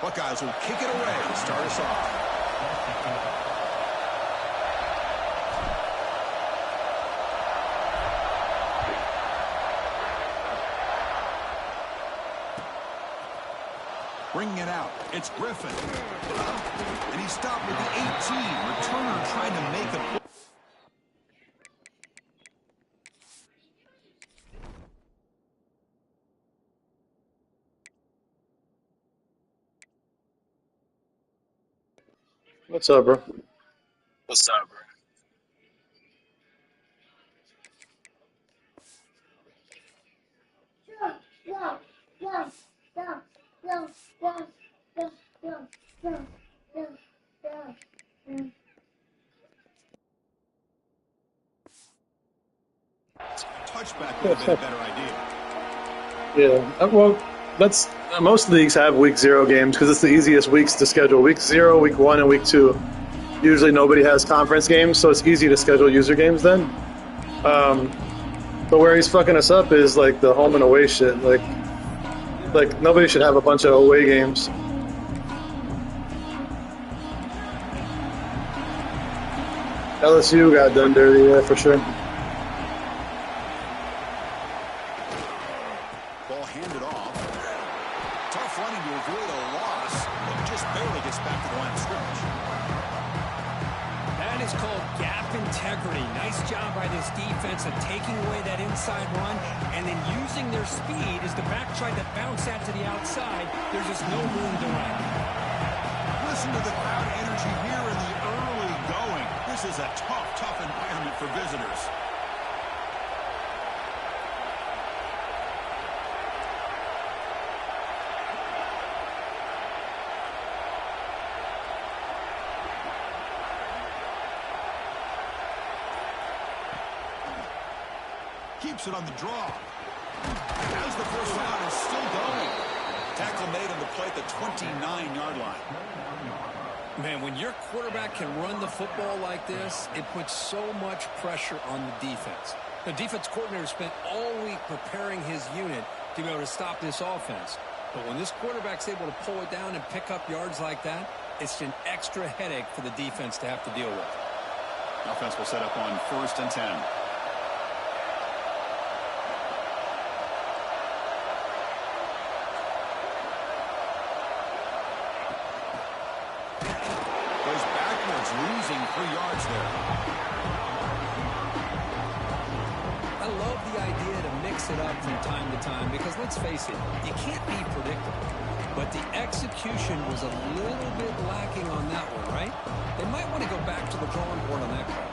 Buckeyes will kick it away to start us off. Bringing it out, it's Griffin. And he stopped with the 18. Returner trying to make a... What's up, bro? What's up, bro? Touchback would have been a better idea. Yeah, well, that's most leagues have week 0 games because it's the easiest weeks to schedule. Week 0, week 1, and week 2. Usually nobody has conference games, so it's easy to schedule user games then. But where he's fucking us up is like the home and away shit. Like nobody should have a bunch of away games. LSU got done dirty, yeah, for sure. Ball handed off. Tough running to avoid a loss, but just barely gets back to the line of scrimmage. That is called gap integrity. Nice job by this defense of taking away that inside run and then using their speed as the back tried to bounce that to the outside. There's just no room to run. Listen to the crowd energy here in the early going. This is a tough environment for visitors. Keeps it on the draw. As the first round is still going. Tackle made on the play at the 29-yard line. Man, when your quarterback can run the football like this, it puts so much pressure on the defense. The defense coordinator spent all week preparing his unit to be able to stop this offense. But when this quarterback's able to pull it down and pick up yards like that, it's an extra headache for the defense to have to deal with. Offense will set up on 1st and 10. Losing 3 yards there. I love the idea to mix it up from time to time because let's face it, you can't be predictable. But the execution was a little bit lacking on that one, right? They might want to go back to the drawing board on that call.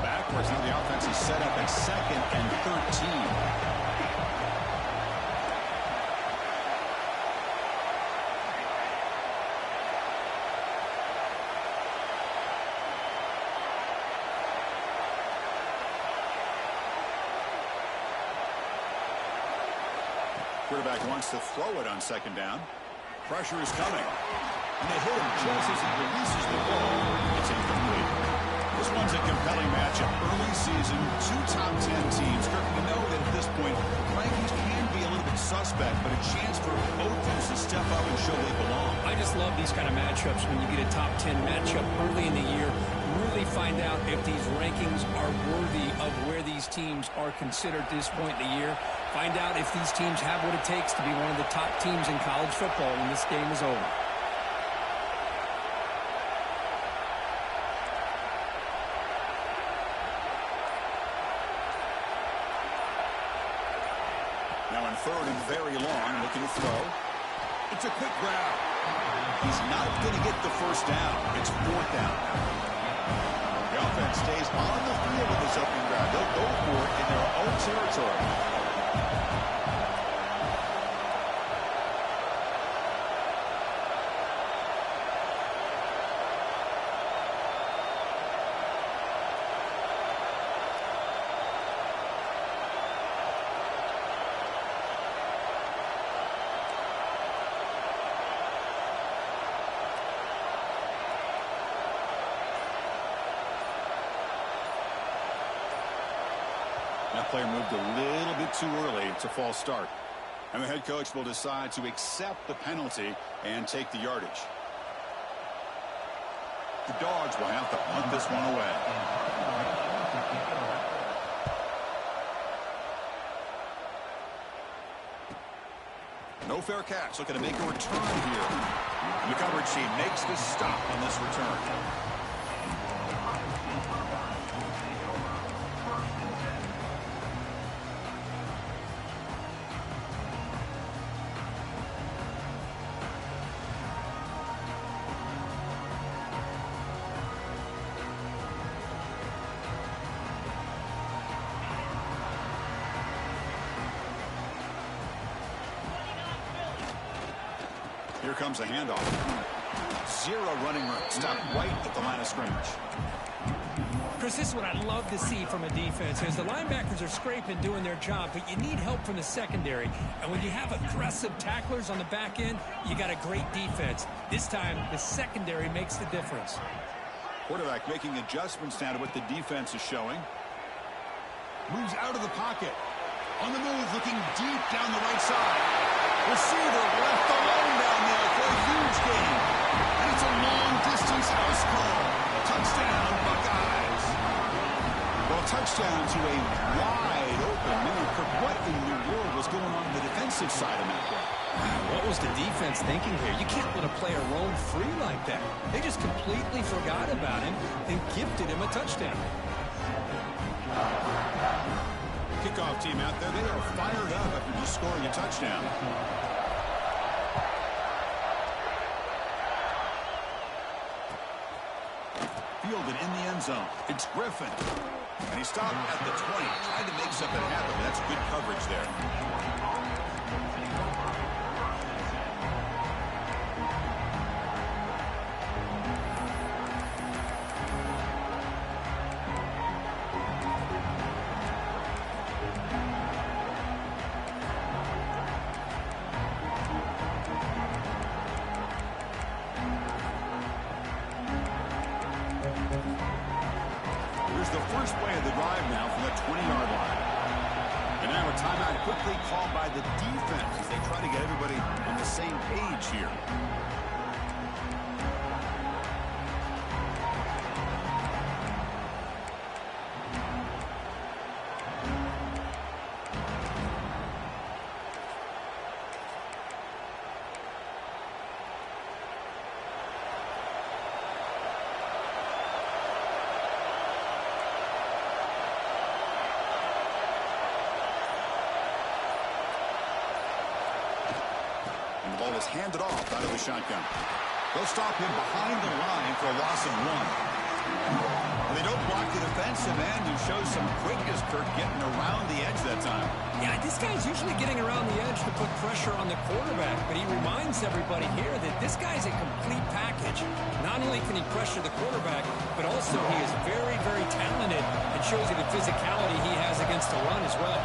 Backwards. Now the offense is set up at 2nd and 13. Quarterback wants to throw it on 2nd down. Pressure is coming. And they hit him just as he releases the ball. It's incomplete. This one's a compelling matchup. Early season, 2 top 10 teams. Kirk, we know that at this point, rankings can be a little bit suspect, but a chance for both teams to step up and show they belong. I just love these kind of matchups when you get a top 10 matchup early in the year. Really find out if these rankings are worthy of where these teams are considered at this point in the year. Find out if these teams have what it takes to be one of the top teams in college football when this game is over. Now on 3rd and very long, looking to throw. It's a quick grab. He's not going to get the first down. It's 4th down. The offense stays on the field with this opening grab. They'll go for it in their own territory. That player moved a little bit too early. It's a false start. And the head coach will decide to accept the penalty and take the yardage. The Dogs will have to punt this one away. No fair catch. Looking to make a return here. And the coverage team makes the stop on this return. Here comes a handoff. Zero running room. Stop right at the line of scrimmage. Chris, this is what I love to see from a defense. As the linebackers are scraping, doing their job, but you need help from the secondary. And when you have aggressive tacklers on the back end, you got a great defense. This time, the secondary makes the difference. Quarterback making adjustments now to what the defense is showing. Moves out of the pocket. On the move, looking deep down the right side. Receiver left alone down there for a huge gain. And it's a long-distance house call. Touchdown, Buckeyes. Well, touchdown to a wide open man. What in the world was going on the defensive side of that play? What was the defense thinking here? You can't let a player roam free like that. They just completely forgot about him and gifted him a touchdown. Kickoff team out there, they are fired up after just scoring a touchdown. Fielded in the end zone. It's Griffin. And he stopped at the 20. Tried to make something happen. That's good coverage there. The first play of the drive now from the 20-yard line. And now a timeout quickly called by the defense as they try to get everybody on the same page here. The ball is handed off out of the shotgun. They'll stop him behind the line for a loss of 1. They don't block the defensive end, who shows some quickness, Kirk, getting around the edge that time. Yeah, this guy's usually getting around the edge to put pressure on the quarterback, but he reminds everybody here that this guy's a complete package. Not only can he pressure the quarterback, but also he is very, very talented and shows you the physicality he has against the run as well.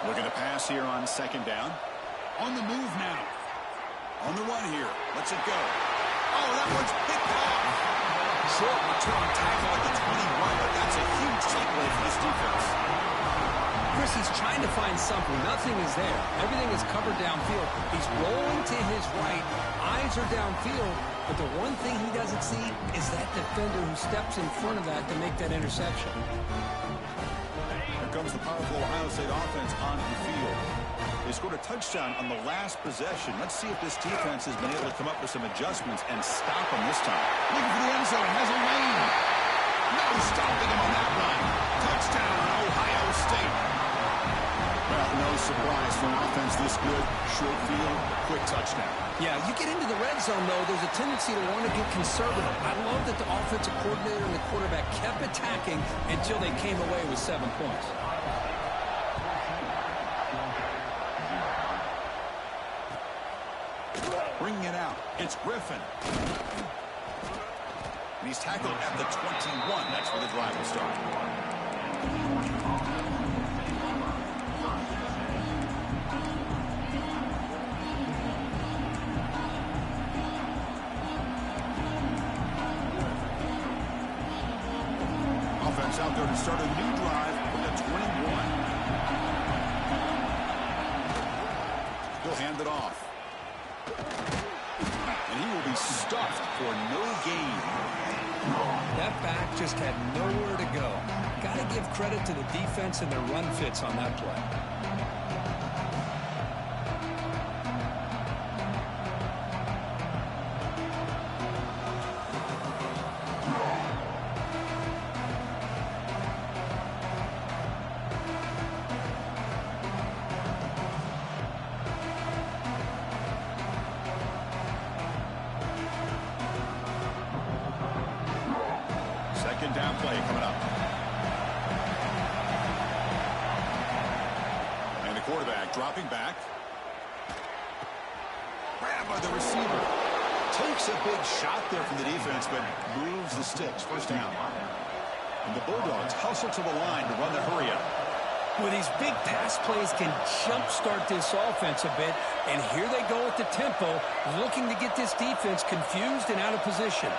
Looking to pass here on second down. On the move now. On the run here. Lets it go. Oh, that one's picked off. Short return tackle at the 21, but that's a huge takeaway for this defense. Chris, he's trying to find something. Nothing is there. Everything is covered downfield. He's rolling to his right. Eyes are downfield. But the one thing he doesn't see is that defender who steps in front of that to make that interception. Here comes the powerful Ohio State offense onto the field. They scored a touchdown on the last possession. Let's see if this defense has been able to come up with some adjustments and stop them this time. Looking for the end zone. Has a lane. No stopping him on that run. Touchdown, Ohio State. Well, no surprise for an offense this good. Short field, quick touchdown. Yeah, you get into the red zone, though, there's a tendency to want to get conservative. I love that the offensive coordinator and the quarterback kept attacking until they came away with 7 points. Bringing it out. It's Griffin. And he's tackled at the 21. That's where the drive will start. go to start a new drive from the 21. He'll hand it off. And he will be stuffed for no gain. That back just had nowhere to go. Got to give credit to the defense and their run fits on that play. Second down play coming up. And the quarterback dropping back. Grabbed by the receiver. Takes a big shot there from the defense, but moves the sticks. First down. And the Bulldogs hustle to the line to run the hurry-up. Well, these big pass plays can jumpstart this offense a bit, and here they go at the tempo, looking to get this defense confused and out of position.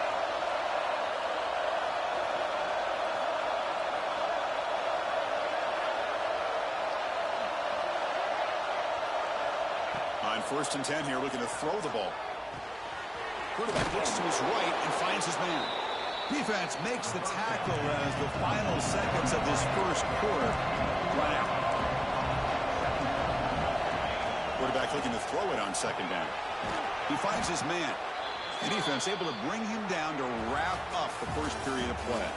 On 1st and 10 here, looking to throw the ball. Quarterback looks to his right and finds his man. Defense makes the tackle as the final seconds of this first quarter run out. Quarterback looking to throw it on 2nd down. He finds his man. The defense able to bring him down to wrap up the first period of play.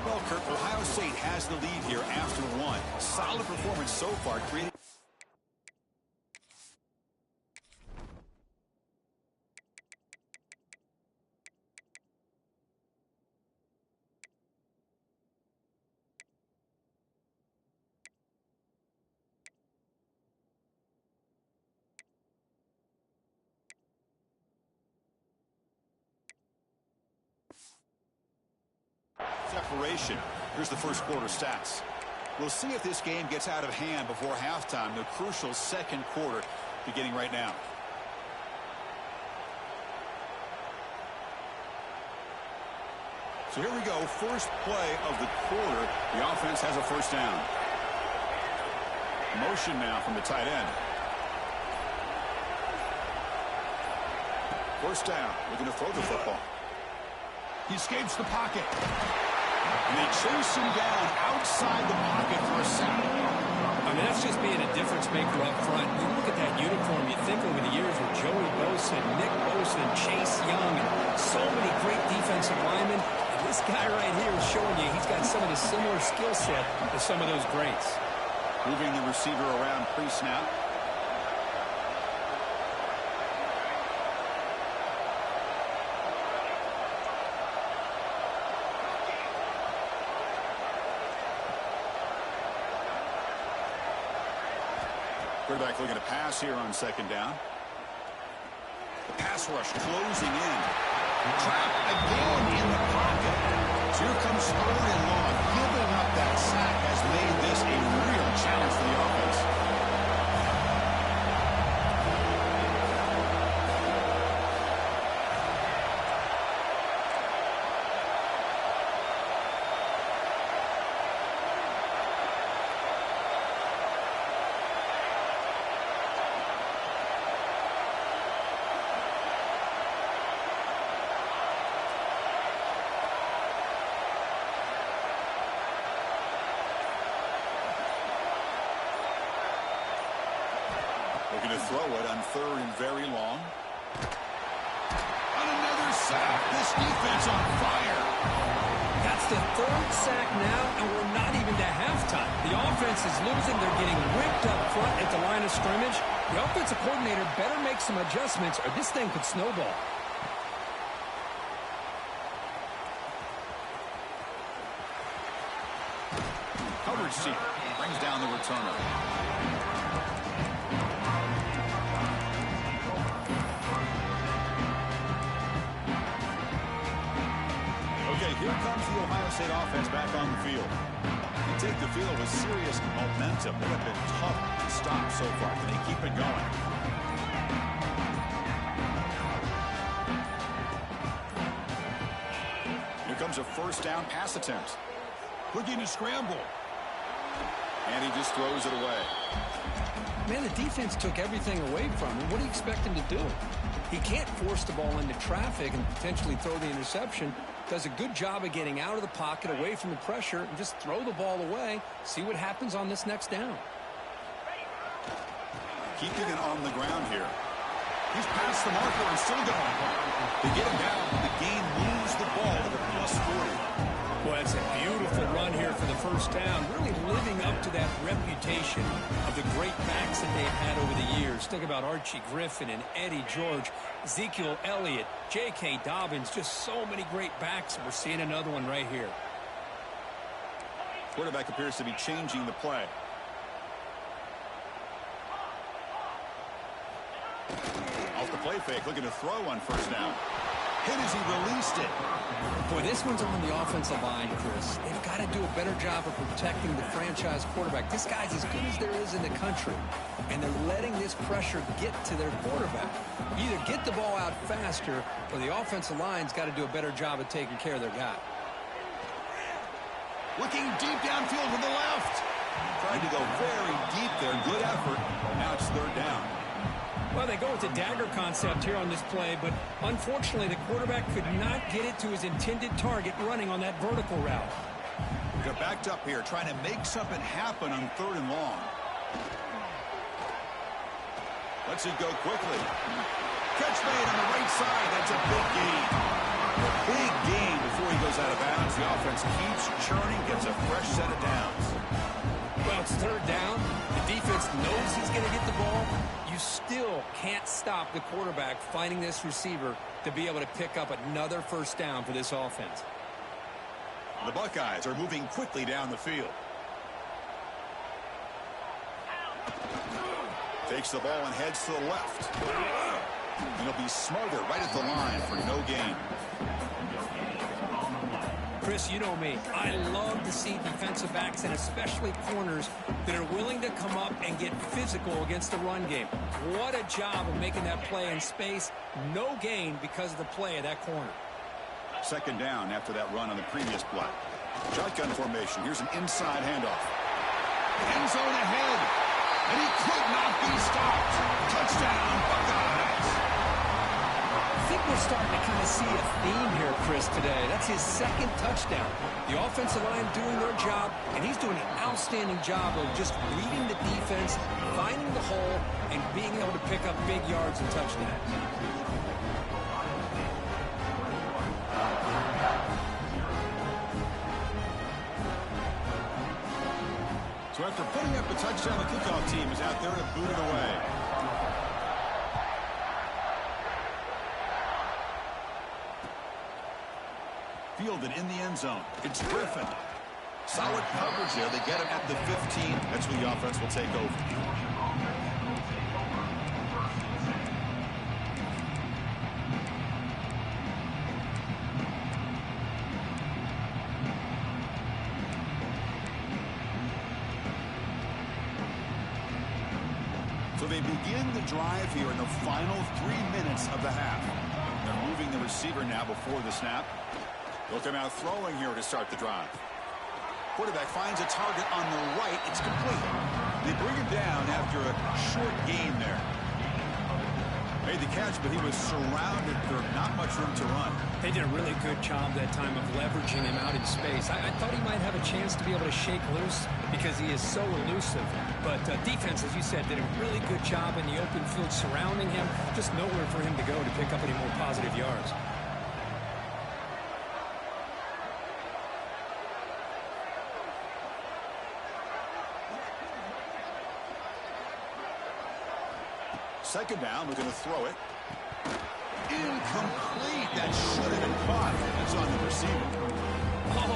Well, Kirk, Ohio State has the lead here after one. Solid performance so far, creating separation. Here's the first quarter stats. We'll see if this game gets out of hand before halftime. The crucial second quarter beginning right now. So here we go. First play of the quarter. The offense has a first down. Motion now from the tight end. First down. Looking to throw the football. He escapes the pocket. And they chase him down outside the pocket for a sack. I mean, that's just being a difference maker up front. You look at that uniform, you think over the years with Joey Bosa, Nick Bosa, and Chase Young, and so many great defensive linemen. And this guy right here is showing you he's got some of the similar skill set to some of those greats. Moving the receiver around pre-snap. Quarterback looking to pass here on 2nd down. The pass rush closing in. Trapped again in the pocket. So here comes 3rd and long. Giving up that sack has made this a real challenge for the offense. Looking to throw it on 3rd and very long. On another sack. This defense on fire. That's the 3rd sack now, and we're not even to halftime. The offense is losing. They're getting ripped up front at the line of scrimmage. The offensive coordinator better make some adjustments, or this thing could snowball. Coverage team brings down the returner. Okay, here comes the Ohio State offense back on the field. You take the field with serious momentum. They have been tough to stop so far. Can they keep it going? Here comes a first down pass attempt. Looking to scramble. And he just throws it away. Man, the defense took everything away from him. What do you expect him to do? He can't force the ball into traffic and potentially throw the interception. Does a good job of getting out of the pocket, away from the pressure, and just throw the ball away. See what happens on this next down. Keeping it on the ground here. He's past the marker and still going. They get him down, but the game moves the ball to the +40. Well, it's a beautiful run here for the first down, really living up to that reputation of the great backs that they've had over the years. Think about Archie Griffin and Eddie George, Ezekiel Elliott, J.K. Dobbins, just so many great backs. We're seeing another one right here. Quarterback appears to be changing the play. Off the play fake, looking to throw on first down. Hit as he released it. Boy, this one's on the offensive line, Chris. They've got to do a better job of protecting the franchise quarterback. This guy's as good as there is in the country, and they're letting this pressure get to their quarterback. Either get the ball out faster, or the offensive line's got to do a better job of taking care of their guy. Looking deep downfield to the left. Tried to go very deep there. Good effort. Now it's third down. Well, they go with the dagger concept here on this play, but unfortunately the quarterback could not get it to his intended target running on that vertical route. They're backed up here, trying to make something happen on third and long. Lets it go quickly. Catch made on the right side. That's a big gain. A big gain before he goes out of bounds. The offense keeps churning, gets a fresh set of downs. Well, it's third down. The defense knows he's going to get the ball. You still can't stop the quarterback finding this receiver to be able to pick up another first down for this offense. The Buckeyes are moving quickly down the field. Takes the ball and heads to the left. And he'll be smothered right at the line for no gain. Chris, you know me. I love to see defensive backs and especially corners that are willing to come up and get physical against the run game. What a job of making that play in space. No gain because of the play of that corner. Second down after that run on the previous play. Shotgun formation. Here's an inside handoff. End zone ahead. And he could not be stopped. Touchdown, Buckeyes. I think we're starting to kind of see a theme here, Chris, today. That's his second touchdown. The offensive line doing their job, and he's doing an outstanding job of just reading the defense, finding the hole, and being able to pick up big yards and touchdowns. So after putting up a touchdown, the kickoff team is out there to boot it away. Fielded in the end zone. It's Griffin. Solid coverage there. They get him at the 15. That's where the offense will take over. So they begin the drive here in the final 3 minutes of the half. They're moving the receiver now before the snap. They'll come out throwing here to start the drive. Quarterback finds a target on the right. It's complete. They bring him down after a short gain there. Made the catch, but he was surrounded. There's not much room to run. They did a really good job that time of leveraging him out in space. I thought he might have a chance to be able to shake loose because he is so elusive. But defense, as you said, did a really good job in the open field surrounding him. Just nowhere for him to go to pick up any more positive yards. Second down, we're going to throw it. Incomplete. That should have been caught. That's on the receiver. Oh,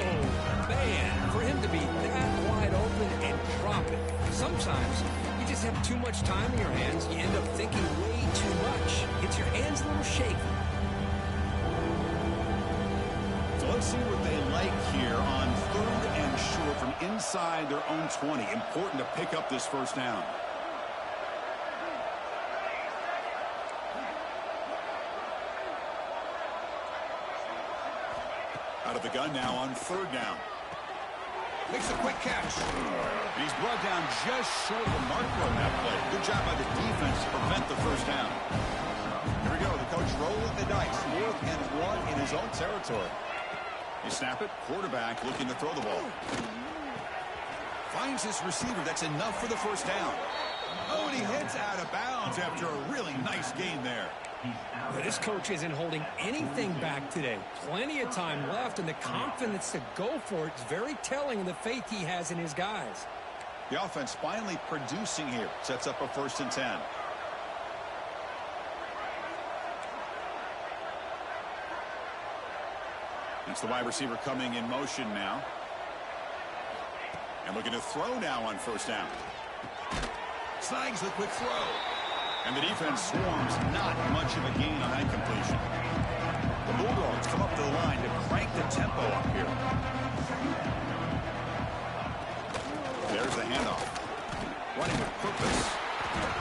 man. For him to be that wide open and drop it. Sometimes you just have too much time in your hands. You end up thinking way too much. Gets your hands a little shaky. So let's see what they like here on third and short from inside their own 20. Important to pick up this first down. Out of the gun now on third down. Makes a quick catch. And he's brought down just short of the marker on that play. Good job by the defense to prevent the first down. Here we go. The coach rolling the dice. 4th and 1 in his own territory. They snap it. Quarterback looking to throw the ball. Finds his receiver. That's enough for the first down. Oh, and he heads out of bounds after a really nice gain there. But this coach isn't holding anything back today. Plenty of time left, and the confidence to go for it is very telling of the faith he has in his guys. The offense finally producing here. Sets up a 1st and 10. It's the wide receiver coming in motion now. And looking to throw now on 1st down. Snags the quick throw. And the defense swarms. Not much of a gain on that completion. The Bulldogs come up to the line to crank the tempo up here. There's the handoff. Running with purpose.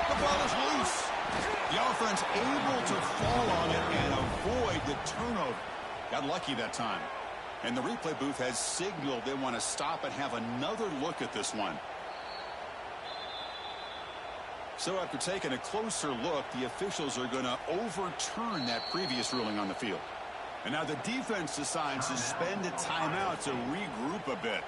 The ball is loose. The offense able to fall on it and avoid the turnover. Got lucky that time. And the replay booth has signaled they want to stop and have another look at this one. So after taking a closer look, the officials are going to overturn that previous ruling on the field. And now the defense decides to spend a timeout to regroup a bit.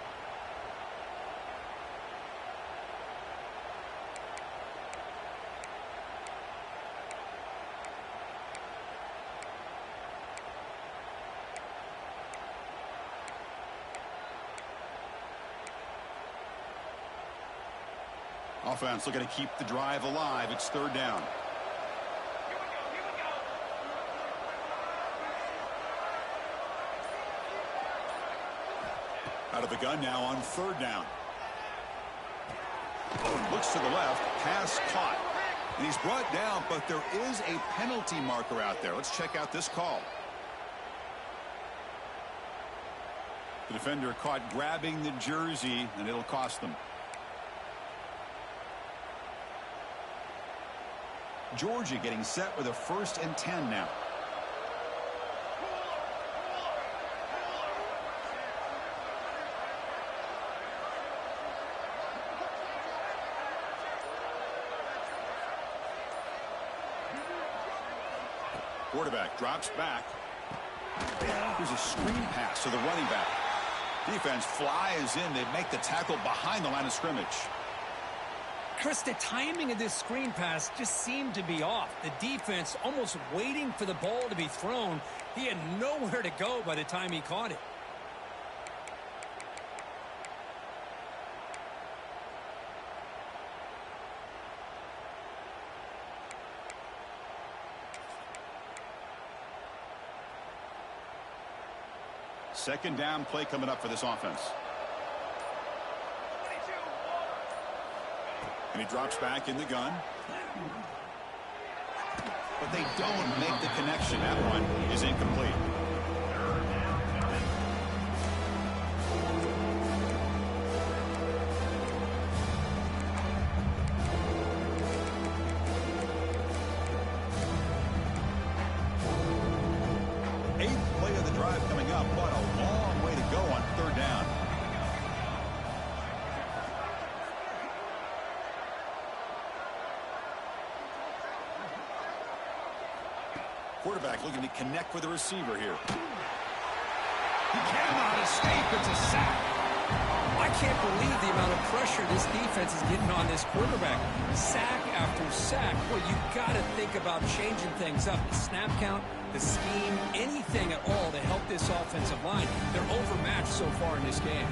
Offense looking to keep the drive alive. It's 3rd down. Out of the gun now on 3rd down. Looks to the left. Pass caught. And he's brought down, but there is a penalty marker out there. Let's check out this call. The defender caught grabbing the jersey, and it'll cost them. Georgia getting set with a 1st and 10 now. Quarterback drops back. Here's a screen pass to the running back. Defense flies in. They make the tackle behind the line of scrimmage. Chris, the timing of this screen pass just seemed to be off. The defense almost waiting for the ball to be thrown. He had nowhere to go by the time he caught it. Second down play coming up for this offense. And he drops back in the gun. But they don't make the connection. That one is incomplete. Eighth play of the drive coming up, but a long way to go on 3rd down. Quarterback looking to connect with the receiver here. He cannot escape. It's a sack. I can't believe the amount of pressure this defense is getting on this quarterback. Sack after sack. Well, you got to think about changing things up. The snap count, the scheme, anything at all to help this offensive line. They're overmatched so far in this game.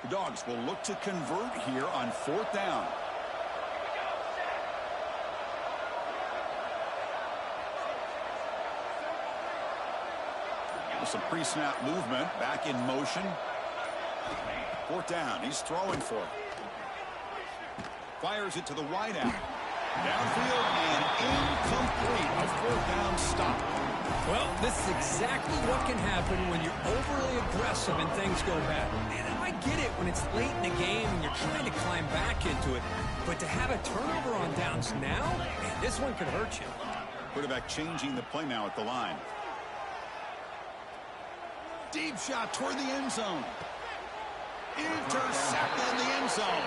The Dogs will look to convert here on 4th down. With some pre-snap movement, back in motion. 4th down, he's throwing for it. Fires it to the wideout. Downfield and incomplete. A 4th down stop. Well, this is exactly what can happen when you're overly aggressive and things go bad. And I get it when it's late in the game and you're trying to climb back into it. But to have a turnover on downs now, man, this one could hurt you. Quarterback changing the play now at the line. Deep shot toward the end zone. Intercepted in the end zone.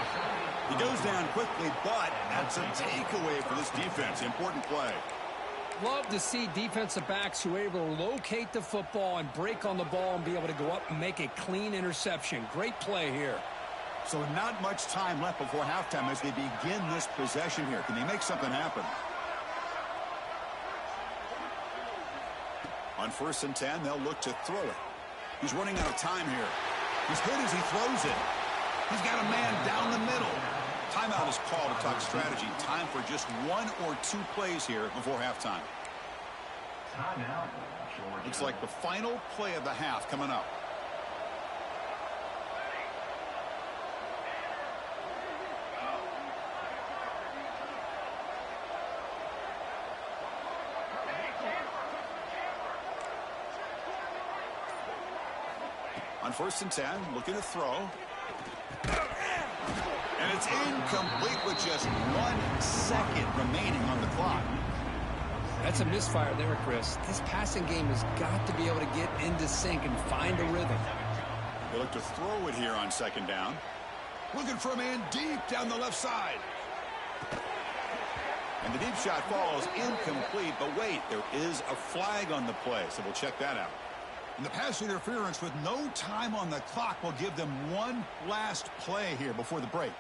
He goes down quickly, but that's a takeaway for this defense. Important play. Love to see defensive backs who are able to locate the football and break on the ball and be able to go up and make a clean interception. Great play here. So not much time left before halftime as they begin this possession here. Can they make something happen? On 1st and 10, they'll look to throw it. He's running out of time here. He's good as he throws it. He's got a man down the middle. Timeout is called to talk strategy. Time for just 1 or 2 plays here before halftime. Looks like the final play of the half coming up. On 1st and 10, looking to throw. And it's incomplete with just 1 second remaining on the clock. That's a misfire there, Chris. This passing game has got to be able to get into sync and find a rhythm. They look to throw it here on 2nd down. Looking for a man deep down the left side. And the deep shot falls incomplete, but wait, there is a flag on the play, so we'll check that out. And the pass interference with no time on the clock will give them one last play here before the break.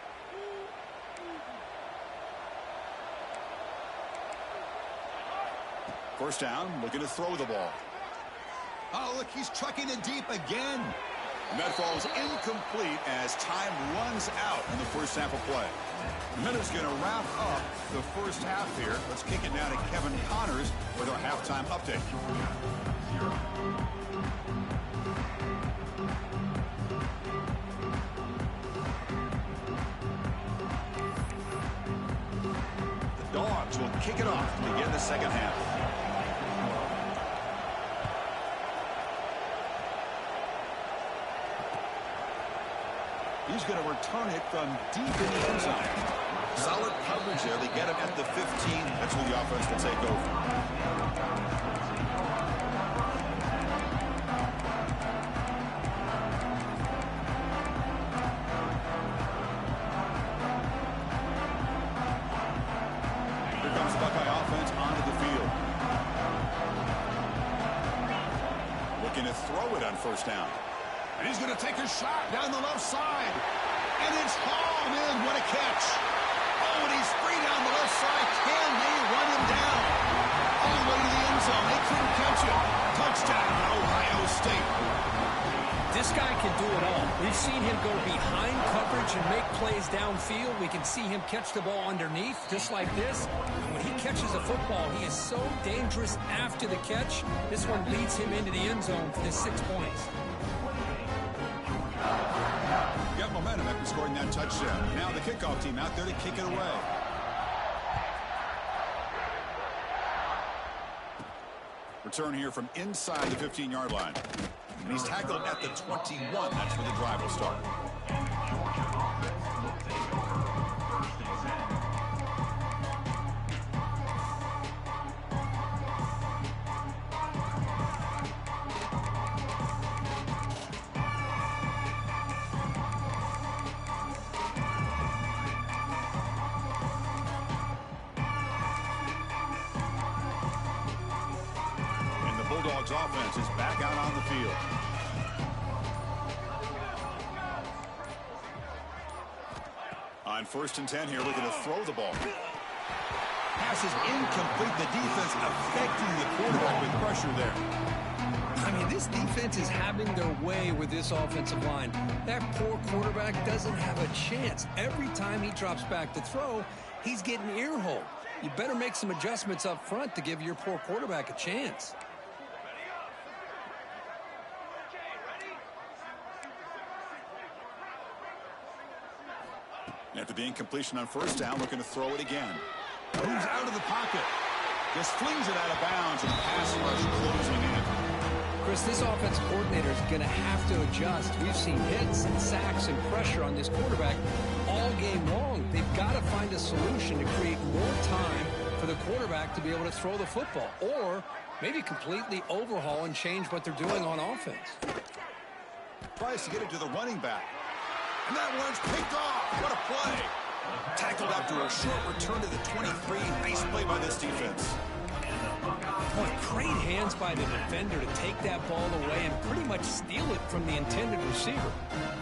First down, looking to throw the ball. Oh, look, he's trucking it deep again. And that falls incomplete as time runs out in the first half of play. And that is going to wrap up the first half here. Let's kick it now to Kevin Connors with our halftime update. The Dogs will kick it off to begin the second half. He's going to return it from deep in the end zone. Solid coverage there. They get him at the 15. That's where the offense will take over. Here comes the Buckeye offense onto the field. Looking to throw it on first down. And he's going to take a shot down the left side. And it's hauled in. What a catch. Oh, and he's free down the left side. Can they run him down? All the way to the end zone. They couldn't catch him. Touchdown, Ohio State. This guy can do it all. We've seen him go behind coverage and make plays downfield. We can see him catch the ball underneath, just like this. And when he catches a football, he is so dangerous after the catch. This one leads him into the end zone for the 6 points. Got momentum after scoring that touchdown. Now the kickoff team out there to kick it away. Return here from inside the 15-yard line. And he's tackled at the 21. That's where the drive will start. Bulldogs offense is back out on the field. On 1st and 10 here, looking to throw the ball. Pass is incomplete. The defense affecting the quarterback with pressure there. I mean, this defense is having their way with this offensive line. That poor quarterback doesn't have a chance. Every time he drops back to throw, he's getting ear-holed. You better make some adjustments up front to give your poor quarterback a chance. After the incompletion on first down, looking to throw it again. Moves out of the pocket. Just flings it out of bounds and the pass rush closing in. Chris, this offensive coordinator is going to have to adjust. We've seen hits and sacks and pressure on this quarterback all game long. They've got to find a solution to create more time for the quarterback to be able to throw the football, or maybe completely overhaul and change what they're doing on offense. Tries to get it to the running back. And that one's picked off. What a play. Tackled after a short return to the 23. Nice play by this defense. Boy, great hands by the defender to take that ball away and pretty much steal it from the intended receiver.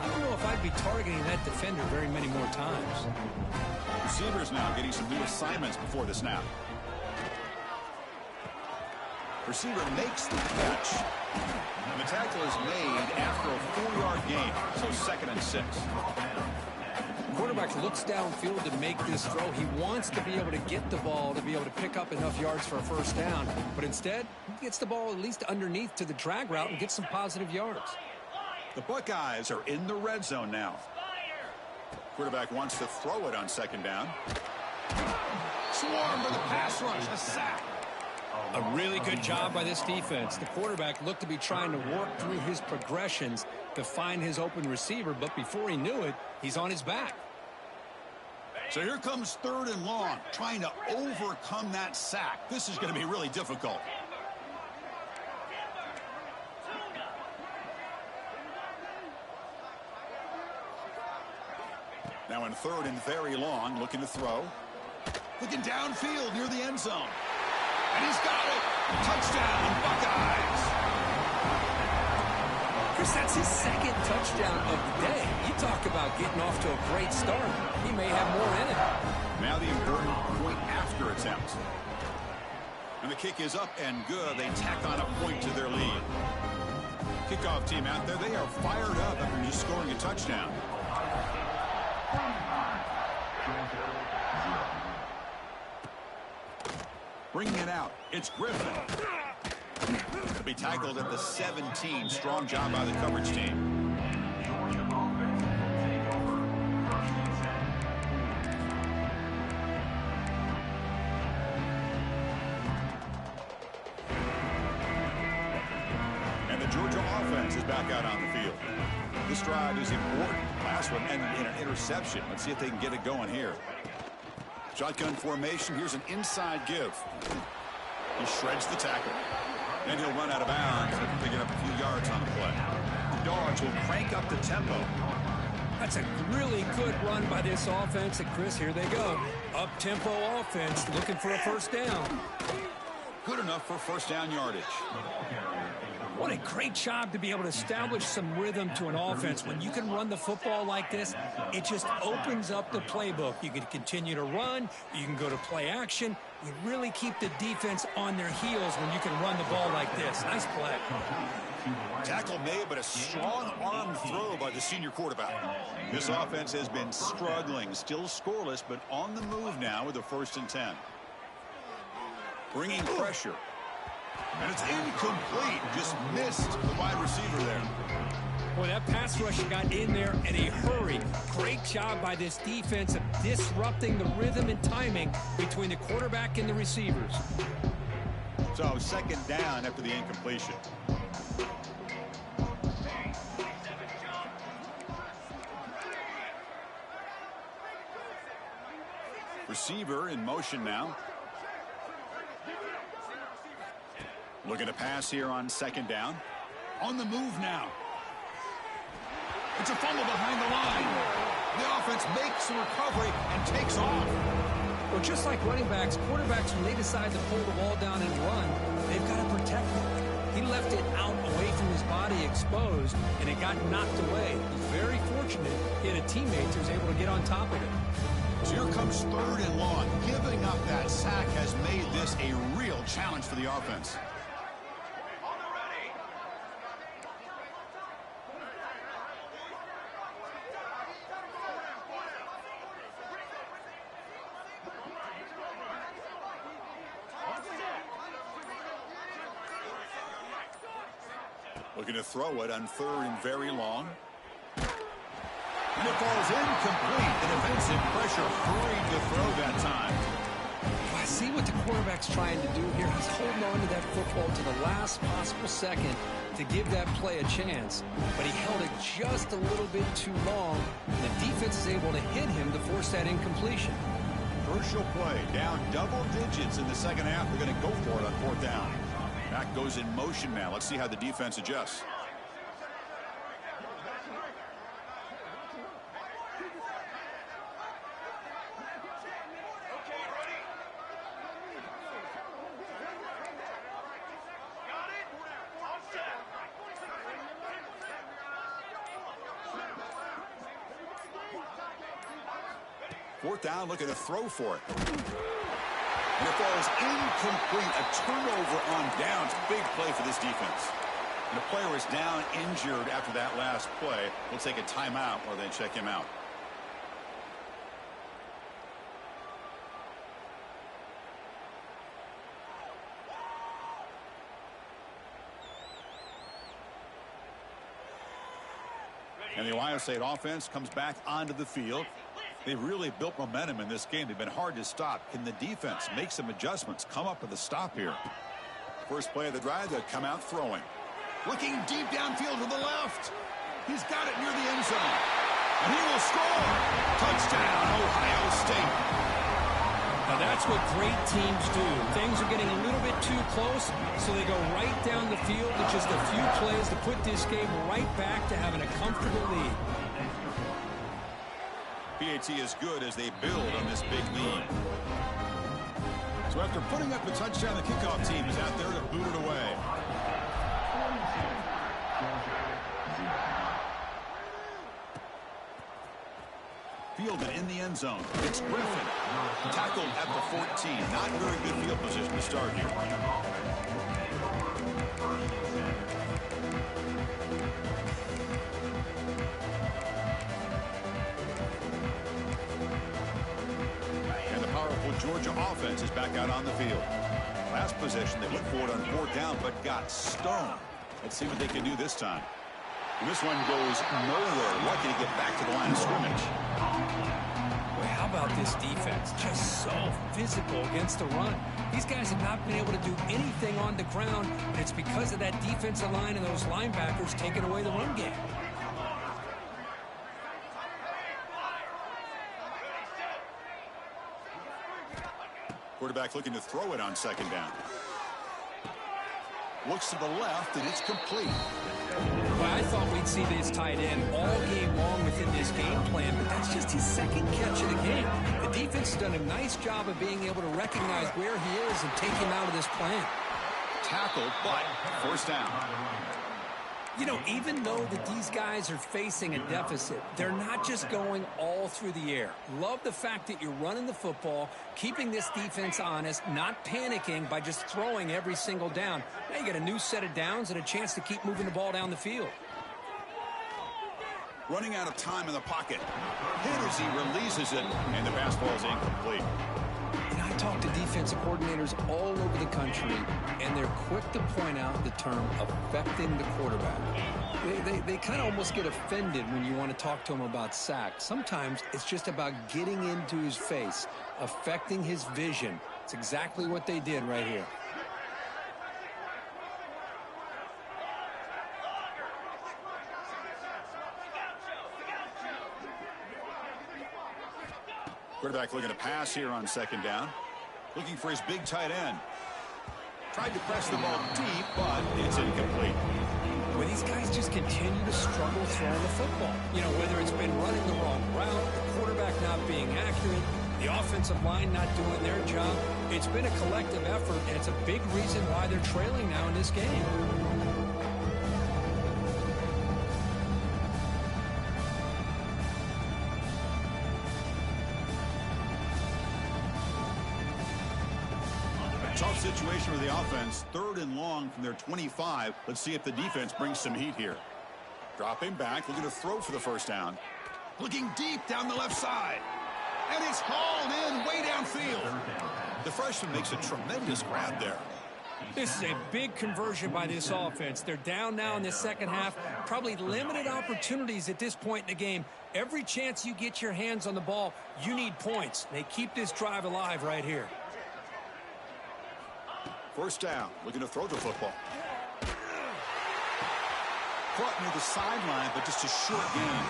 I don't know if I'd be targeting that defender very many more times. Receivers now getting some new assignments before the snap. Receiver makes the catch. And the tackle is made after a 4-yard gain, so 2nd and 6. Quarterback looks downfield to make this throw. He wants to be able to get the ball to be able to pick up enough yards for a first down. But instead, he gets the ball at least underneath to the drag route and gets some positive yards. The Buckeyes are in the red zone now. Quarterback wants to throw it on 2nd down. Swarmed by the pass rush. A sack. A really good job by this defense. The quarterback looked to be trying to work through his progressions to find his open receiver, but before he knew it, he's on his back. So here comes 3rd and long, trying to overcome that sack. This is going to be really difficult. Now in 3rd and very long, looking to throw. Looking downfield near the end zone. And he's got it. Touchdown, Buckeyes. Chris, that's his 2nd touchdown of the day. You talk about getting off to a great start. He may have more in it. Now the important point after attempt. And the kick is up and good. They tack on a point to their lead. Kickoff team out there, they are fired up after just scoring a touchdown. Bringing it out, it's Griffin. He'll be tackled at the 17. Strong job by the coverage team. And the Georgia offense is back out on the field. This drive is important. Last one ended in an interception. Let's see if they can get it going here. Shotgun formation. Here's an inside give. He shreds the tackle. Then he'll run out of bounds and pick it up a few yards on the play. The Dogs will crank up the tempo. That's a really good run by this offense. And Chris, here they go. Up-tempo offense looking for a first down. Good enough for first down yardage. What a great job to be able to establish some rhythm to an offense. When you can run the football like this, it just opens up the playbook. You can continue to run. You can go to play action. You really keep the defense on their heels when you can run the ball like this. Nice play. Tackle made, but a strong arm throw by the senior quarterback. This offense has been struggling, still scoreless, but on the move now with a 1st and 10. Bringing pressure. And it's incomplete. Just missed the wide receiver there. Boy, that pass rush got in there in a hurry. Great job by this defense of disrupting the rhythm and timing between the quarterback and the receivers. So 2nd down after the incompletion. Receiver in motion now. Looking to pass here on 2nd down. On the move now. It's a fumble behind the line. The offense makes a recovery and takes off. Well, just like running backs, quarterbacks, when they decide to pull the ball down and run, they've got to protect it. He left it out away from his body exposed, and it got knocked away. He was very fortunate he had a teammate who was able to get on top of it. So here comes 3rd and long. Giving up that sack has made this a real challenge for the offense. Looking to throw it on 3rd and very long. And it falls incomplete. The defensive pressure hurried to throw that time. I see what the quarterback quarterback's trying to do here, he's holding on to that football to the last possible second to give that play a chance. But he held it just a little bit too long, and the defense is able to hit him to force that incompletion. Crucial play, down double digits in the second half. They're going to go for it on fourth down. Back goes in motion now. Let's see how the defense adjusts. Fourth down, looking to throw for it. And it falls incomplete. A turnover on downs. Big play for this defense. And the player is down injured after that last play. We'll take a timeout while they check him out. And the Ohio State offense comes back onto the field. They've really built momentum in this game. They've been hard to stop. Can the defense make some adjustments, come up with a stop here? First play of the drive, they'll come out throwing. Looking deep downfield to the left. He's got it near the end zone. And he will score. Touchdown, Ohio State. Now that's what great teams do. Things are getting a little bit too close, so they go right down the field with just a few plays to put this game right back to having a comfortable lead. PAT is good as they build on this big lead. So after putting up a touchdown, the kickoff team is out there to boot it away. Fielded in the end zone. It's Griffin. Tackled at the 14. Not very good field position to start here. And the powerful Georgia offense is back out on the field. Last possession, they went for it on fourth down, but got stoned. Let's see what they can do this time. And this one goes nowhere. Lucky to get back to the line of scrimmage. Boy, how about this defense? Just so physical against the run. These guys have not been able to do anything on the ground, and it's because of that defensive line and those linebackers taking away the run game. Quarterback looking to throw it on second down. Looks to the left, and it's complete. Well, I thought we'd see this tight end all game long within this game plan, but that's just his second catch of the game. The defense has done a nice job of being able to recognize where he is and take him out of this plan. Tackled, but first down. You know, even though that these guys are facing a deficit, they're not just going all through the air. Love the fact that you're running the football, keeping this defense honest, not panicking by just throwing every single down. Now you got a new set of downs and a chance to keep moving the ball down the field. Running out of time in the pocket. Hit as he releases it, and the pass ball is incomplete. And I talk to defensive coordinators all over the country, and they're quick to point out the term affecting the quarterback. They kind of almost get offended when you want to talk to them about sacks. Sometimes it's just about getting into his face, affecting his vision. It's exactly what they did right here. Quarterback looking to pass here on second down. Looking for his big tight end. Tried to press the ball deep, but it's incomplete. Well, these guys just continue to struggle throwing the football. You know, whether it's been running the wrong route, the quarterback not being accurate, the offensive line not doing their job. It's been a collective effort, and it's a big reason why they're trailing now in this game. Tough situation for the offense. Third and long from their 25. Let's see if the defense brings some heat here. Dropping back, looking to throw for the first down. Looking deep down the left side. And it's hauled in way downfield. The freshman makes a tremendous grab there. This is a big conversion by this offense. They're down now in the second half. Probably limited opportunities at this point in the game. Every chance you get your hands on the ball, you need points. They keep this drive alive right here. First down, looking to throw the football. Caught near the sideline, but just a short gain.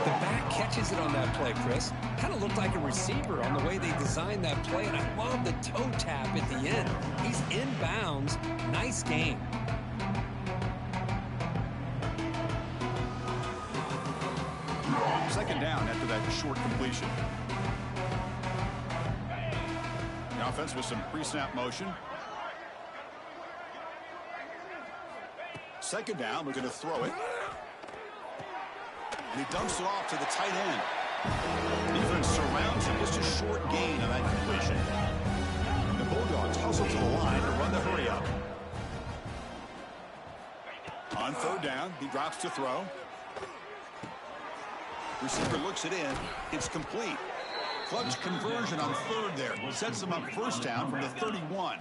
The back catches it on that play, Chris. Kind of looked like a receiver on the way they designed that play, and I love the toe tap at the end. He's inbounds. Nice game. Second down after that short completion. The offense with some pre-snap motion. Second down, we're going to throw it. And he dumps it off to the tight end. Defense surrounds him, just a short gain on that completion. The Bulldogs hustle to the line to run the hurry up. On third down, he drops to throw. Receiver looks it in. It's complete. Clutch conversion on third there. Sets him up first down from the 31.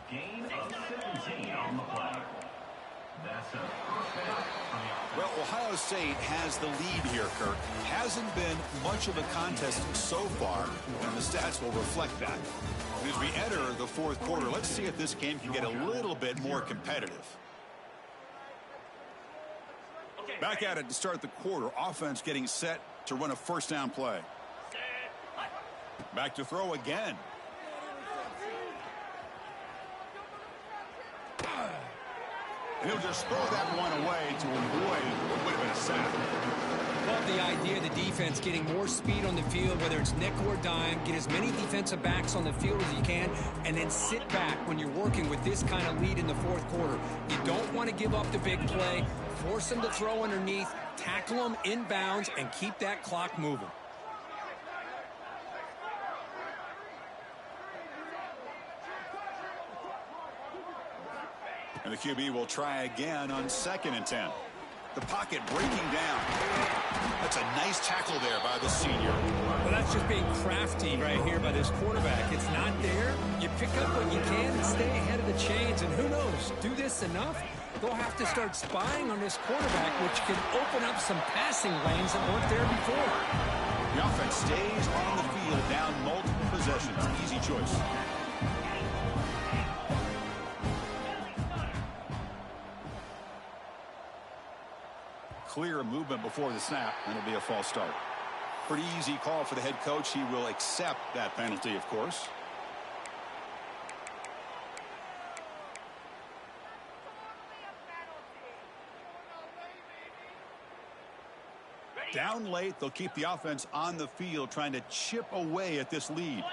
Well, Ohio State has the lead here, Kirk. Hasn't been much of a contest so far, and the stats will reflect that. As we enter the fourth quarter, let's see if this game can get a little bit more competitive. Back at it to start the quarter. Offense getting set to run a first down play. Back to throw again. And he'll just throw that one away to avoid what would have been a sack. Love the idea of the defense getting more speed on the field, whether it's nickel or dime. Get as many defensive backs on the field as you can, and then sit back when you're working with this kind of lead in the fourth quarter. You don't want to give up the big play. Force them to throw underneath, tackle them inbounds, and keep that clock moving. And the QB will try again on 2nd and 10. The pocket breaking down. That's a nice tackle there by the senior. Well, that's just being crafty right here by this quarterback. It's not there. You pick up what you can and stay ahead of the chains. And who knows, do this enough, they'll have to start spying on this quarterback, which can open up some passing lanes that weren't there before. The offense stays on the field down multiple possessions. Easy choice. Clear movement before the snap, and it'll be a false start. Pretty easy call for the head coach. He will accept that penalty, of course. Down late, they'll keep the offense on the field, trying to chip away at this lead.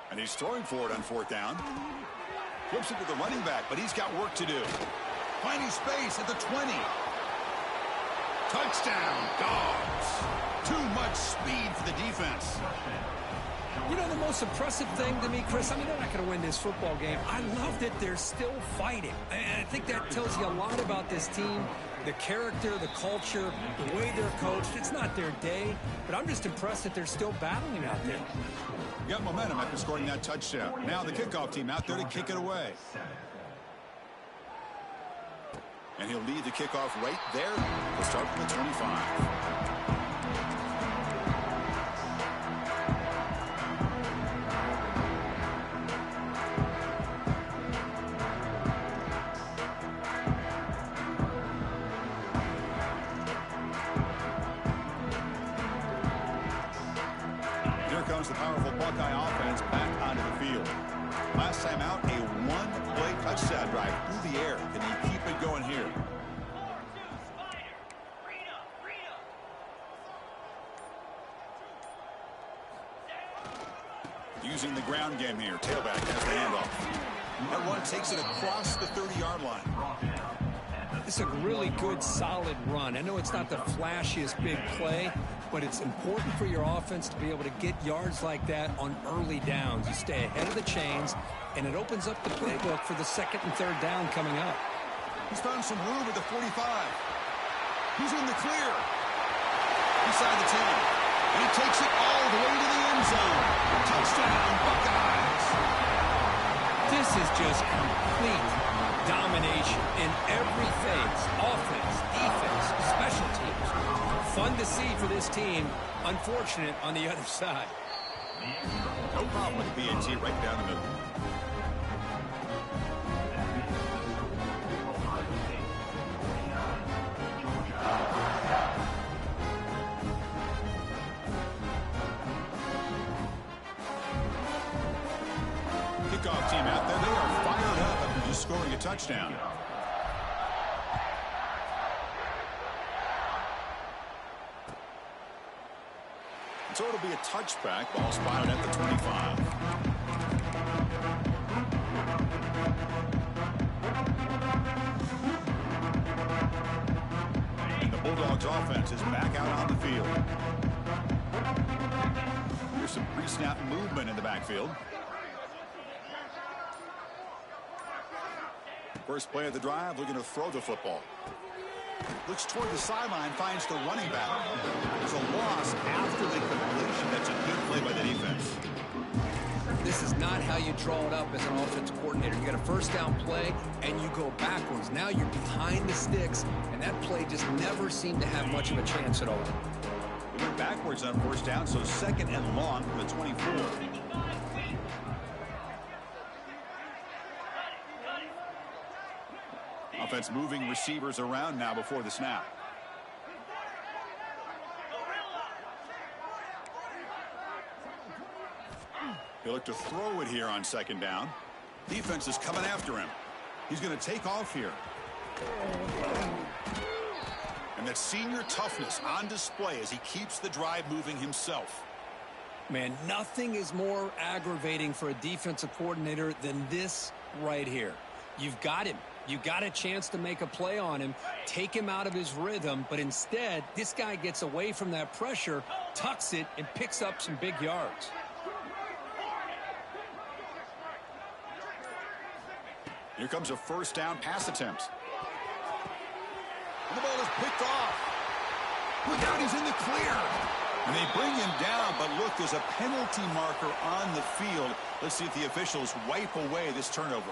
And he's throwing for it on 4th down. Flips it to the running back, but he's got work to do. Finding space at the 20. Touchdown, Dogs. Too much speed for the defense. You know, the most impressive thing to me, Chris, I mean, they're not going to win this football game. I love that they're still fighting. And I think that tells you a lot about this team, the character, the culture, the way they're coached. It's not their day, but I'm just impressed that they're still battling out there. Got momentum after scoring that touchdown. Now the kickoff team out there to kick it away. And he'll lead the kickoff right there. We'll start from the 25. Here comes the powerful Buckeye offense back onto the field. Last time out, a one-play touchdown drive through the air. Can he keep it going here? Using the ground game here. Tailback has the handoff. That one takes it across the 30-yard line. This is a really good, solid run. I know it's not the flashiest big play, but it's important for your offense to be able to get yards like that on early downs. You stay ahead of the chains, and it opens up the playbook for the 2nd and 3rd down coming up. He's found some room at the 45. He's in the clear. Inside the 10. And he takes it all the way to the end zone. Touchdown, Buckeyes. This is just complete domination in every phase. Offense, defense, special teams. Fun to see for this team. Unfortunate on the other side. No problem with the BNT right down the middle. kickoff team out there. They are fired up after just scoring a touchdown. So it'll be a touchback. Ball spotted at the 25. And the Bulldogs offense is back out on the field. There's some pre-snap movement in the backfield. First play of the drive, looking to throw the football. Looks toward the sideline, finds the running back. There's a loss after the completion. That's a good play by the defense. This is not how you draw it up as an offensive coordinator. You got a first down play, and you go backwards. Now you're behind the sticks, and that play just never seemed to have much of a chance at all. He went backwards on first down, so second and long from the 24. Offense moving receivers around now before the snap. He'll look to throw it here on second down. Defense is coming after him. He's going to take off here. And that senior toughness on display as he keeps the drive moving himself. Man, nothing is more aggravating for a defensive coordinator than this right here. You've got him. You got a chance to make a play on him, take him out of his rhythm, but instead, this guy gets away from that pressure, tucks it, and picks up some big yards. Here comes a first down pass attempt. And the ball is picked off. Look out, he's in the clear. And they bring him down, but look, there's a penalty marker on the field. Let's see if the officials wipe away this turnover.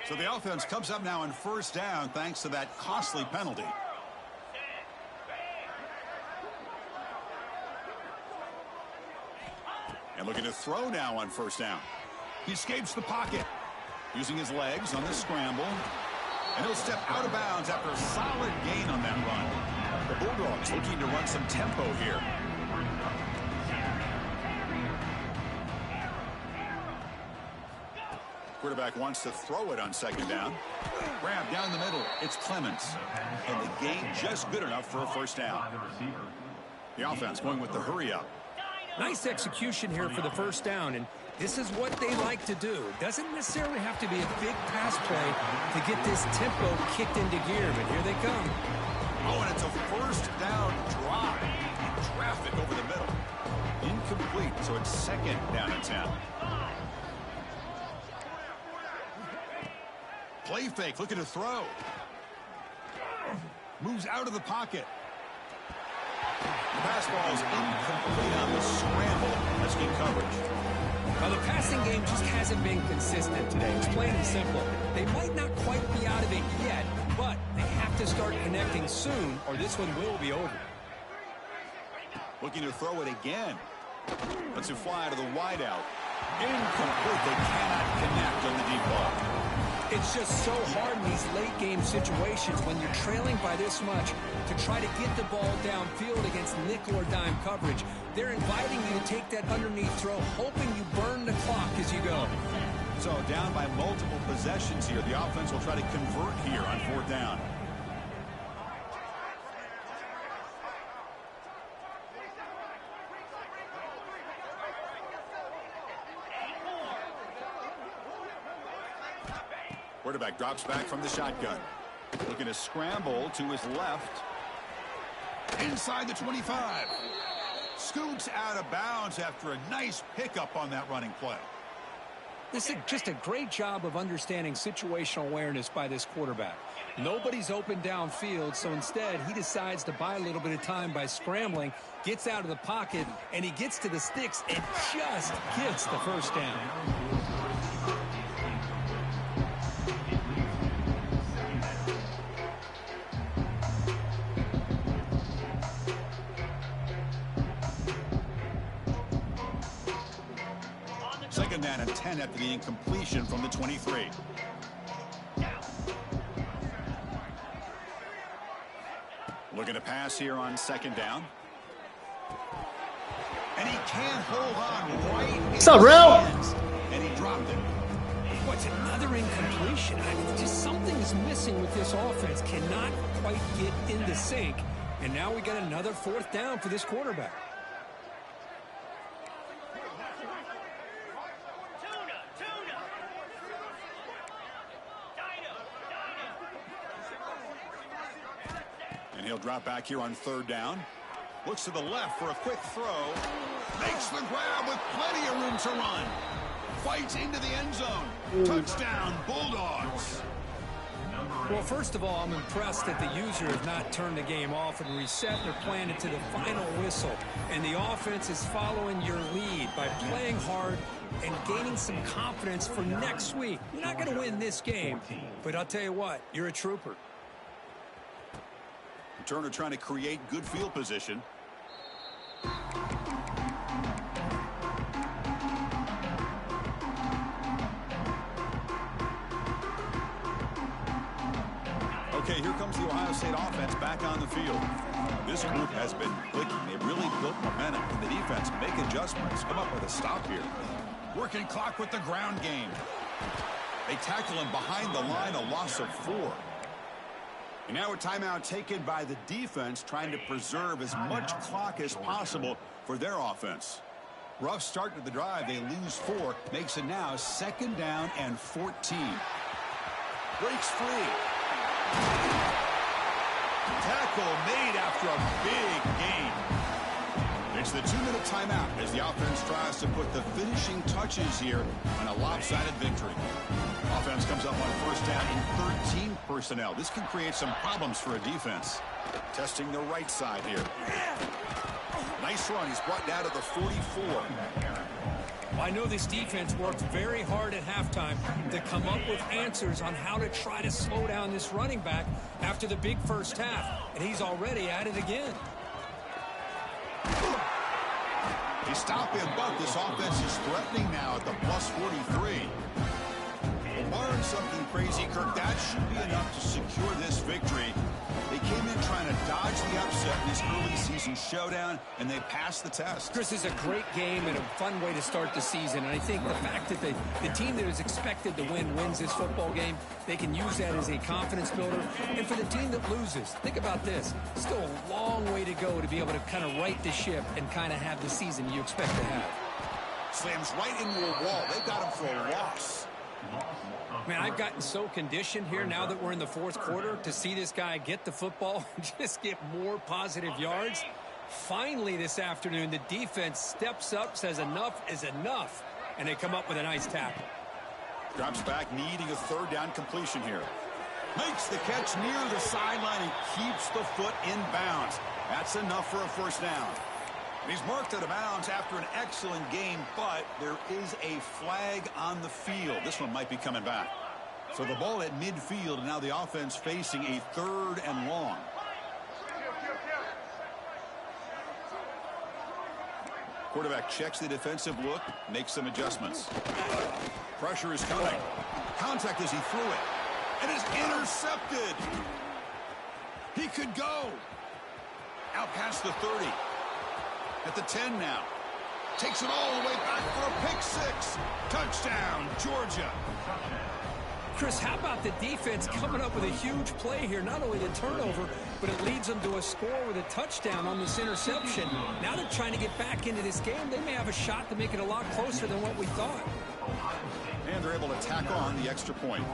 So the offense comes up now on first down thanks to that costly penalty. And looking to throw now on first down. He escapes the pocket, using his legs on the scramble. And he'll step out of bounds after a solid gain on that run. The Bulldogs looking to run some tempo here. Quarterback wants to throw it on second down. Grab down the middle. It's Clements. And the gain just good enough for a first down. The offense going with the hurry up. Nice execution here for the first down, and this is what they like to do. It doesn't necessarily have to be a big pass play to get this tempo kicked into gear, but here they come. Oh, and it's a first down drive. In traffic over the middle. Incomplete, so it's second down and 10. Play fake, looking to throw. Moves out of the pocket. The pass ball is incomplete on the scramble. That's good coverage. Well, the passing game just hasn't been consistent today. It's plain and simple. They might not quite be out of it yet, but they have to start connecting soon, or this one will be over. Looking to throw it again. Lets it fly to the wideout. Incomplete. They cannot connect on the deep ball. It's just so hard in these late game situations when you're trailing by this much to try to get the ball downfield against nickel or dime coverage. They're inviting you to take that underneath throw, hoping you burn the clock as you go. So down by multiple possessions here. The offense will try to convert here on fourth down. Quarterback drops back from the shotgun. Looking to scramble to his left. Inside the 25. Scoots out of bounds after a nice pickup on that running play. This is just a great job of understanding situational awareness by this quarterback. Nobody's open downfield, so instead he decides to buy a little bit of time by scrambling, gets out of the pocket, and he gets to the sticks and just gets the first down. Second down and 10 after the incompletion from the 23. Looking to pass here on second down. And he can't hold on right in What's up, his Rel? hands. And he dropped it. What's another incompletion? Just something is missing with this offense. Cannot quite get into sync. And now we got another fourth down for this quarterback. And he'll drop back here on third down. Looks to the left for a quick throw. Makes the grab with plenty of room to run. Fights into the end zone. Touchdown, Bulldogs. Well, first of all, I'm impressed that the user has not turned the game off and reset their plan into the final whistle. And the offense is following your lead by playing hard and gaining some confidence for next week. You're not going to win this game, but I'll tell you what, you're a trooper. Turner trying to create good field position. Okay, here comes the Ohio State offense back on the field. This group has been clicking. They've really built momentum. And the defense make adjustments. Come up with a stop here. Working clock with the ground game. They tackle him behind the line, a loss of 4. And now a timeout taken by the defense, trying to preserve as much clock as possible for their offense. Rough start to the drive. They lose 4. Makes it now 2nd down and 14. Breaks free. Tackle made after a big gain. It's the 2-minute timeout as the offense tries to put the finishing touches here on a lopsided victory. Offense comes up on first down in 13 personnel. This can create some problems for a defense. Testing the right side here. Nice run. He's brought down to the 44. Well, I know this defense worked very hard at halftime to come up with answers on how to try to slow down this running back after the big first half. And he's already at it again. They stop him, but this offense is threatening now at the plus 43. Barring something crazy, Kirk, that should be enough to secure this victory. They came in trying to dodge the upset in this early season showdown, and they passed the test. Chris, is a great game and a fun way to start the season. And I think the fact that the team that is expected to win wins this football game, they can use that as a confidence builder. And for the team that loses, think about this. Still a long way to go to be able to kind of right the ship and kind of have the season you expect to have. Slams right into a wall. They've got him for a loss. Man, I've gotten so conditioned here now that we're in the fourth quarter to see this guy get the football and just get more positive yards. Finally this afternoon, the defense steps up, says enough is enough, and they come up with a nice tackle. Drops back, needing a third down completion here. Makes the catch near the sideline and keeps the foot in bounds. That's enough for a first down. And he's marked out of bounds after an excellent game, but there is a flag on the field. This one might be coming back. So the ball at midfield, and now the offense facing a 3rd and long. Quarterback checks the defensive look, makes some adjustments. Pressure is coming. Contact as he threw it. And is intercepted. He could go. Out past the 30. At the 10 now. Takes it all the way back for a pick 6. Touchdown, Georgia. Chris, how about the defense coming up with a huge play here? Not only the turnover, but it leads them to a score with a touchdown on this interception. Now they're trying to get back into this game. They may have a shot to make it a lot closer than what we thought. And they're able to tack on the extra point.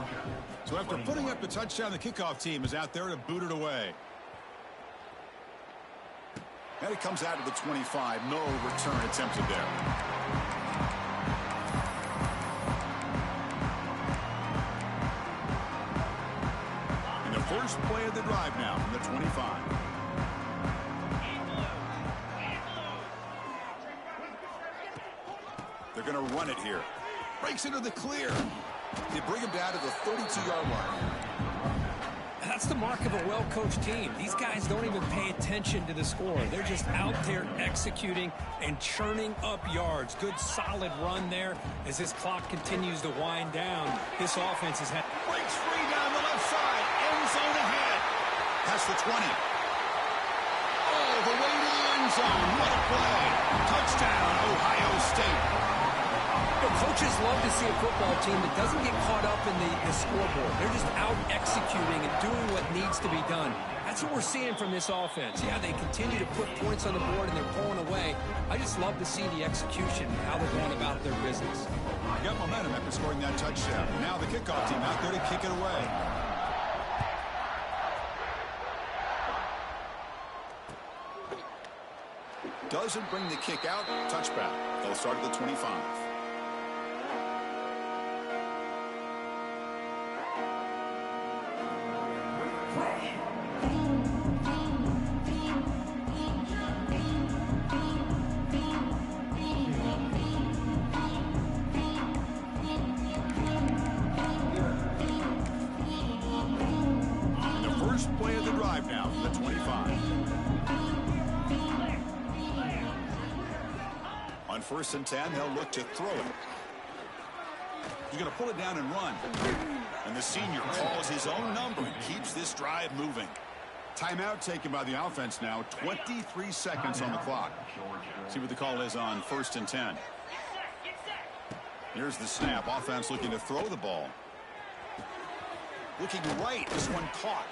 So after putting up the touchdown, the kickoff team is out there to boot it away. And it comes out to the 25. No return attempted there. And the first play of the drive now from the 25. They're going to run it here. Breaks into the clear. They bring him down to the 32-yard line. That's the mark of a well-coached team. These guys don't even pay attention to the score. They're just out there executing and churning up yards. Good, solid run there as this clock continues to wind down. This offense has had... Breaks free down the left side. End zone ahead. Past the 20. Oh, all the way to the end zone. What a play. Touchdown, Ohio State. Coaches love to see a football team that doesn't get caught up in the scoreboard. They're just out executing and doing what needs to be done. That's what we're seeing from this offense. Yeah, they continue to put points on the board and they're pulling away. I just love to see the execution and how they're going about their business. Got momentum after scoring that touchdown. Now the kickoff team out there to kick it away. Doesn't bring the kick out. Touchback. They'll start at the 25. Play of the drive now from the 25. On 1st and 10, they'll look to throw it. He's going to pull it down and run. And the senior calls his own number and keeps this drive moving. Timeout taken by the offense now. 23 seconds on the clock. See what the call is on 1st and 10. Here's the snap. Offense looking to throw the ball. Looking right. This one caught.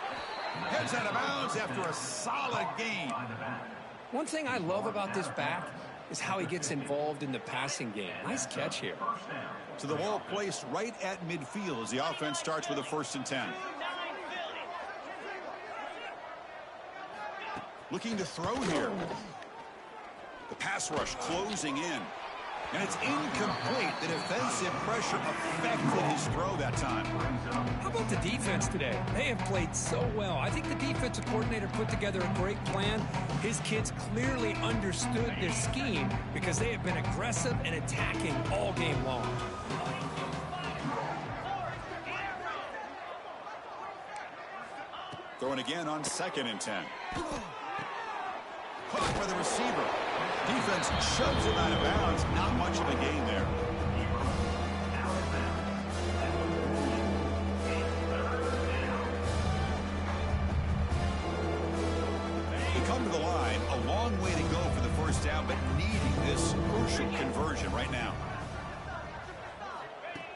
Heads out of bounds after a solid gain. One thing I love about this back is how he gets involved in the passing game. Nice catch here. So the ball placed right at midfield as the offense starts with a 1st and 10. Looking to throw here. The pass rush closing in. And it's incomplete. The defensive pressure affected his throw that time. How about the defense today? They have played so well. I think the defensive coordinator put together a great plan. His kids clearly understood their scheme because they have been aggressive and attacking all game long. Throwing again on 2nd and 10. Caught by the receiver. Defense shoves him out of bounds. Not much of a gain there. They come to the line. A long way to go for the 1st down, but needing this crucial conversion right now.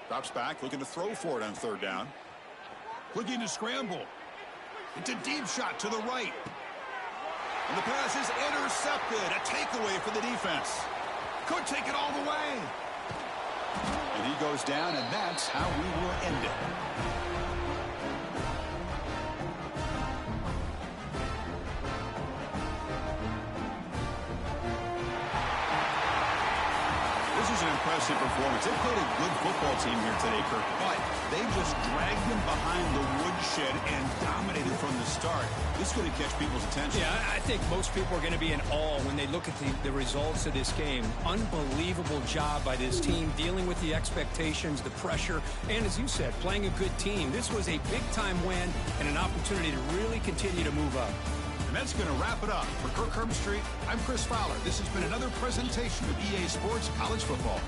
Drops back, looking to throw for it on 3rd down. Looking to scramble. It's a deep shot to the right. And the pass is intercepted. A takeaway for the defense. Could take it all the way. And he goes down, and that's how we will end it. This is an impressive performance. They played a good football team here today, Kirk, but they just dragged them behind the woodshed and dominated from the start. This is going to catch people's attention. Yeah, I think most people are going to be in awe when they look at the results of this game. Unbelievable job by this team dealing with the expectations, the pressure, and as you said, playing a good team. This was a big-time win and an opportunity to really continue to move up. And that's going to wrap it up. For Kirk Herbstreit, I'm Chris Fowler. This has been another presentation of EA Sports College Football.